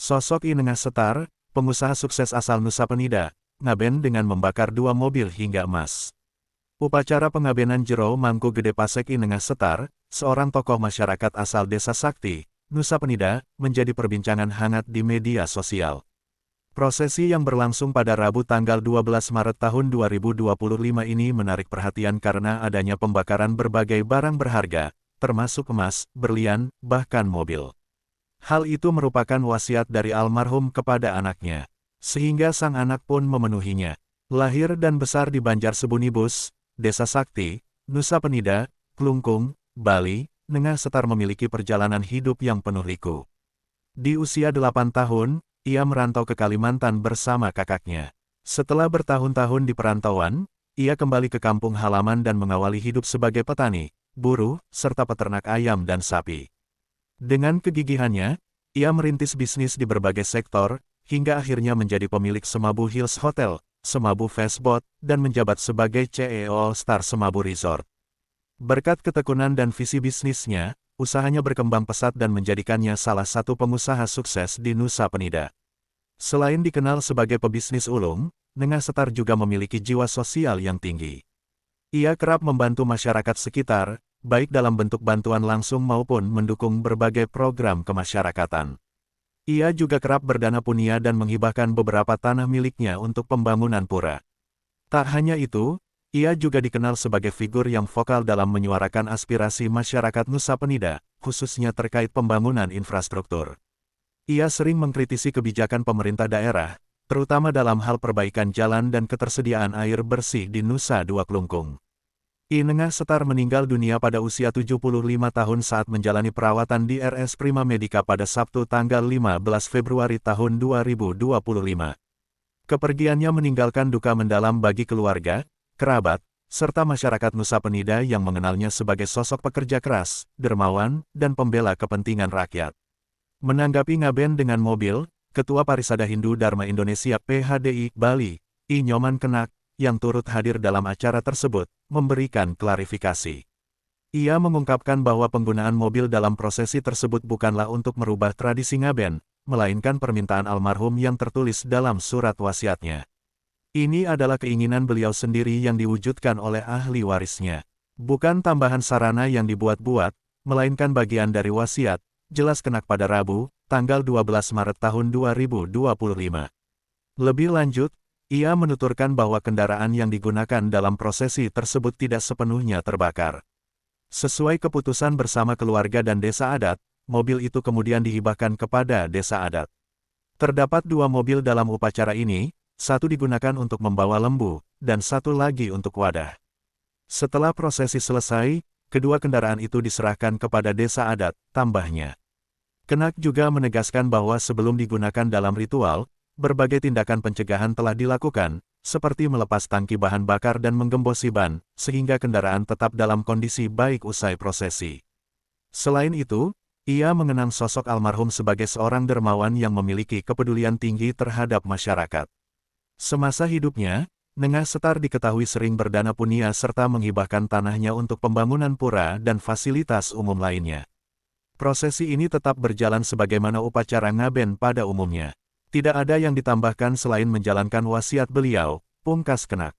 Sosok I Nengah Setar, pengusaha sukses asal Nusa Penida, ngaben dengan membakar 2 mobil hingga emas. Upacara pengabenan Jero Mangku Gede Pasek I Nengah Setar, seorang tokoh masyarakat asal Desa Sakti, Nusa Penida, menjadi perbincangan hangat di media sosial. Prosesi yang berlangsung pada Rabu tanggal 12 Maret tahun 2025 ini menarik perhatian karena adanya pembakaran berbagai barang berharga, termasuk emas, berlian, bahkan mobil. Hal itu merupakan wasiat dari almarhum kepada anaknya, sehingga sang anak pun memenuhinya. Lahir dan besar di Banjar Sebunibus, Desa Sakti, Nusa Penida, Klungkung, Bali, Nengah Setar memiliki perjalanan hidup yang penuh liku. Di usia 8 tahun, ia merantau ke Kalimantan bersama kakaknya. Setelah bertahun-tahun di perantauan, ia kembali ke kampung halaman dan mengawali hidup sebagai petani, buruh, serta peternak ayam dan sapi. Dengan kegigihannya, ia merintis bisnis di berbagai sektor, hingga akhirnya menjadi pemilik Semabu Hills Hotel, Semabu Fastboat, dan menjabat sebagai CEO All-Star Semabu Resort. Berkat ketekunan dan visi bisnisnya, usahanya berkembang pesat dan menjadikannya salah satu pengusaha sukses di Nusa Penida. Selain dikenal sebagai pebisnis ulung, Nengah Setar juga memiliki jiwa sosial yang tinggi. Ia kerap membantu masyarakat sekitar, baik dalam bentuk bantuan langsung maupun mendukung berbagai program kemasyarakatan. Ia juga kerap berdana punia dan menghibahkan beberapa tanah miliknya untuk pembangunan pura. Tak hanya itu, ia juga dikenal sebagai figur yang vokal dalam menyuarakan aspirasi masyarakat Nusa Penida, khususnya terkait pembangunan infrastruktur. Ia sering mengkritisi kebijakan pemerintah daerah, terutama dalam hal perbaikan jalan dan ketersediaan air bersih di Nusa Dua Klungkung. I Nengah Setar meninggal dunia pada usia 75 tahun saat menjalani perawatan di RS Prima Medica pada Sabtu tanggal 15 Februari tahun 2025. Kepergiannya meninggalkan duka mendalam bagi keluarga, kerabat, serta masyarakat Nusa Penida yang mengenalnya sebagai sosok pekerja keras, dermawan, dan pembela kepentingan rakyat. Menanggapi ngaben dengan mobil, Ketua Parisada Hindu Dharma Indonesia PHDI Bali, I Nyoman Kenak, yang turut hadir dalam acara tersebut, memberikan klarifikasi. Ia mengungkapkan bahwa penggunaan mobil dalam prosesi tersebut bukanlah untuk merubah tradisi ngaben, melainkan permintaan almarhum yang tertulis dalam surat wasiatnya. Ini adalah keinginan beliau sendiri yang diwujudkan oleh ahli warisnya. Bukan tambahan sarana yang dibuat-buat, melainkan bagian dari wasiat, jelas Kenak pada Rabu, tanggal 12 Maret tahun 2025. Lebih lanjut, ia menuturkan bahwa kendaraan yang digunakan dalam prosesi tersebut tidak sepenuhnya terbakar. Sesuai keputusan bersama keluarga dan desa adat, mobil itu kemudian dihibahkan kepada desa adat. Terdapat 2 mobil dalam upacara ini, satu digunakan untuk membawa lembu, dan satu lagi untuk wadah. Setelah prosesi selesai, kedua kendaraan itu diserahkan kepada desa adat, tambahnya. Kenak juga menegaskan bahwa sebelum digunakan dalam ritual, berbagai tindakan pencegahan telah dilakukan, seperti melepas tangki bahan bakar dan menggembosi ban, sehingga kendaraan tetap dalam kondisi baik usai prosesi. Selain itu, ia mengenang sosok almarhum sebagai seorang dermawan yang memiliki kepedulian tinggi terhadap masyarakat. Semasa hidupnya, Nengah Setar diketahui sering berdana punia serta menghibahkan tanahnya untuk pembangunan pura dan fasilitas umum lainnya. Prosesi ini tetap berjalan sebagaimana upacara ngaben pada umumnya. Tidak ada yang ditambahkan selain menjalankan wasiat beliau, pungkas Kenak.